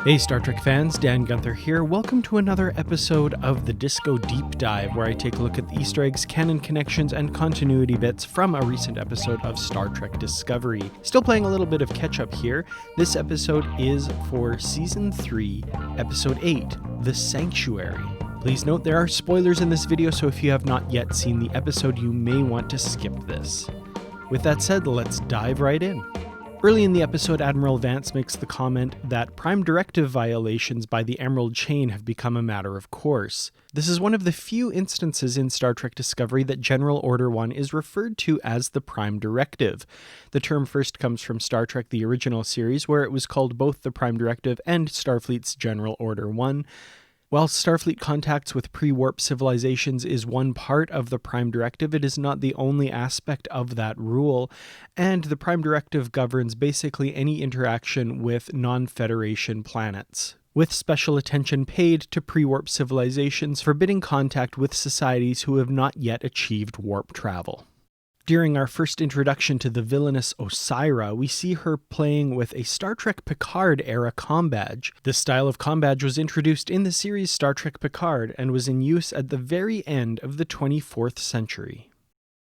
Hey Star Trek fans, Dan Gunther here. Welcome to another episode of the Disco Deep Dive, where I take a look at the Easter eggs, canon connections, and continuity bits from a recent episode of Star Trek Discovery. Still playing a little bit of catch-up here. This episode is for Season 3, Episode 8, The Sanctuary. Please note there are spoilers in this video, so if you have not yet seen the episode, you may want to skip this. With that said, let's dive right in. Early in the episode, Admiral Vance makes the comment that Prime Directive violations by the Emerald Chain have become a matter of course. This is one of the few instances in Star Trek Discovery that General Order 1 is referred to as the Prime Directive. The term first comes from Star Trek the original series, where it was called both the Prime Directive and Starfleet's General Order 1. While Starfleet contacts with pre-warp civilizations is one part of the Prime Directive, it is not the only aspect of that rule, and the Prime Directive governs basically any interaction with non-Federation planets, with special attention paid to pre-warp civilizations, forbidding contact with societies who have not yet achieved warp travel. During our first introduction to the villainous Osira, we see her playing with a Star Trek Picard era comm badge. This style of comm badge was introduced in the series Star Trek Picard and was in use at the very end of the 24th century.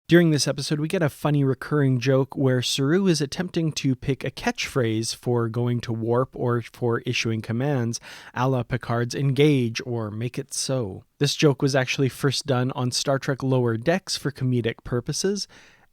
During this episode, we get a funny recurring joke where Saru is attempting to pick a catchphrase for going to warp or for issuing commands, a la Picard's engage or make it so. This joke was actually first done on Star Trek Lower Decks for comedic purposes,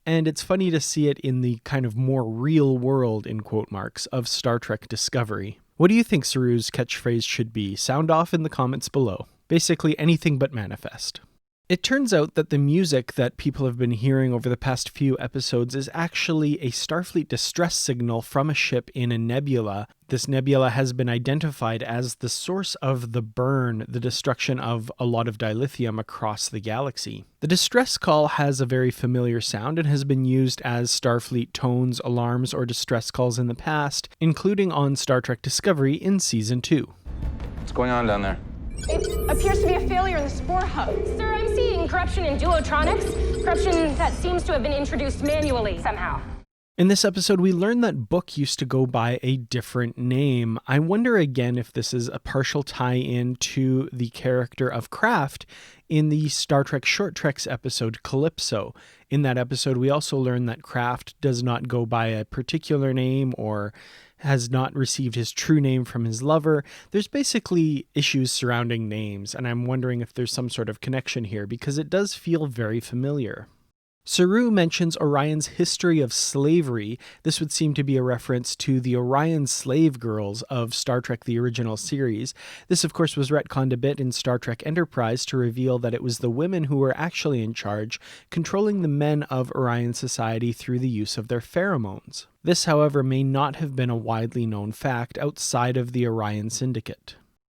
and it's funny to see it in the kind of more real world, in quote marks, of Star Trek Discovery. What do you think Saru's catchphrase should be? Sound off in the comments below. Basically anything but manifest. It turns out that the music that people have been hearing over the past few episodes is actually a Starfleet distress signal from a ship in a nebula. This nebula has been identified as the source of the burn, the destruction of a lot of dilithium across the galaxy. The distress call has a very familiar sound and has been used as Starfleet tones, alarms, or distress calls in the past, including on Star Trek Discovery in Season 2. What's going on down there? It appears to be a failure in the spore hub. Sir, I'm seeing corruption in duotronics. Corruption that seems to have been introduced manually somehow. In this episode, we learn that Book used to go by a different name. I wonder again if this is a partial tie-in to the character of Craft in the Star Trek Short Treks episode Calypso. In that episode, we also learn that Craft does not go by a particular name or has not received his true name from his lover. There's basically issues surrounding names, and I'm wondering if there's some sort of connection here, because it does feel very familiar. Saru mentions Orion's history of slavery. This would seem to be a reference to the Orion slave girls of Star Trek the original series. This, of course, was retconned a bit in Star Trek Enterprise to reveal that it was the women who were actually in charge, controlling the men of Orion society through the use of their pheromones. This, however, may not have been a widely known fact outside of the Orion Syndicate.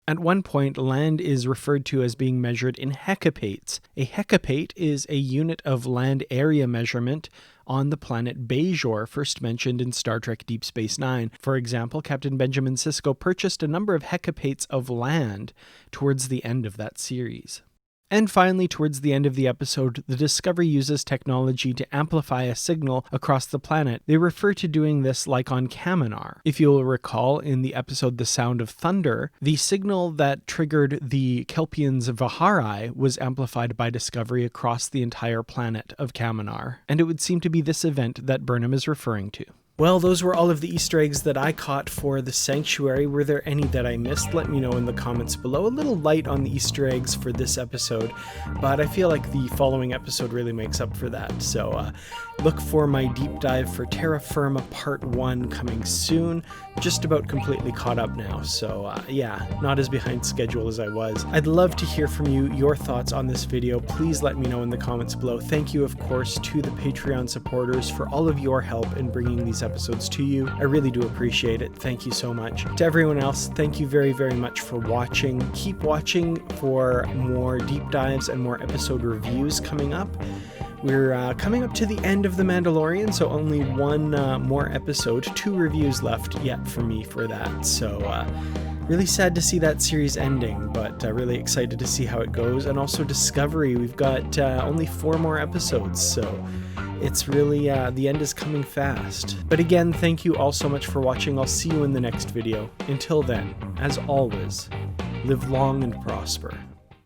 At one point, land is referred to as being measured in Hecapates. A Hecapate is a unit of land area measurement on the planet Bajor, first mentioned in Star Trek Deep Space Nine. For example, Captain Benjamin Sisko purchased a number of Hecapates of land towards the end of that series. And finally, towards the end of the episode, the Discovery uses technology to amplify a signal across the planet. They refer to doing this like on Kaminar. If you'll recall, in the episode The Sound of Thunder, the signal that triggered the Kelpians' Vahari was amplified by Discovery across the entire planet of Kaminar. And it would seem to be this event that Burnham is referring to. Well, those were all of the Easter eggs that I caught for The Sanctuary. Were there any that I missed? Let me know in the comments below. A little light on the Easter eggs for this episode, but I feel like the following episode really makes up for that. So look for my deep dive for Terra Firma Part 1 coming soon. Just about completely caught up now, so yeah, not as behind schedule as I was. I'd love to hear from you, your thoughts on this video. Please let me know in the comments below. Thank you, of course, to the Patreon supporters for all of your help in bringing these episodes to you. I really do appreciate it. Thank you so much. To everyone else, thank you very, very much for watching. Keep watching for more deep dives and more episode reviews coming up. We're coming up to the end of The Mandalorian, so only one more episode, 2 reviews left yet for me for that. So Really sad to see that series ending, but really excited to see how it goes. And also Discovery, we've got only 4 more episodes, so it's really, the end is coming fast. But again, thank you all so much for watching. I'll see you in the next video. Until then, as always, live long and prosper.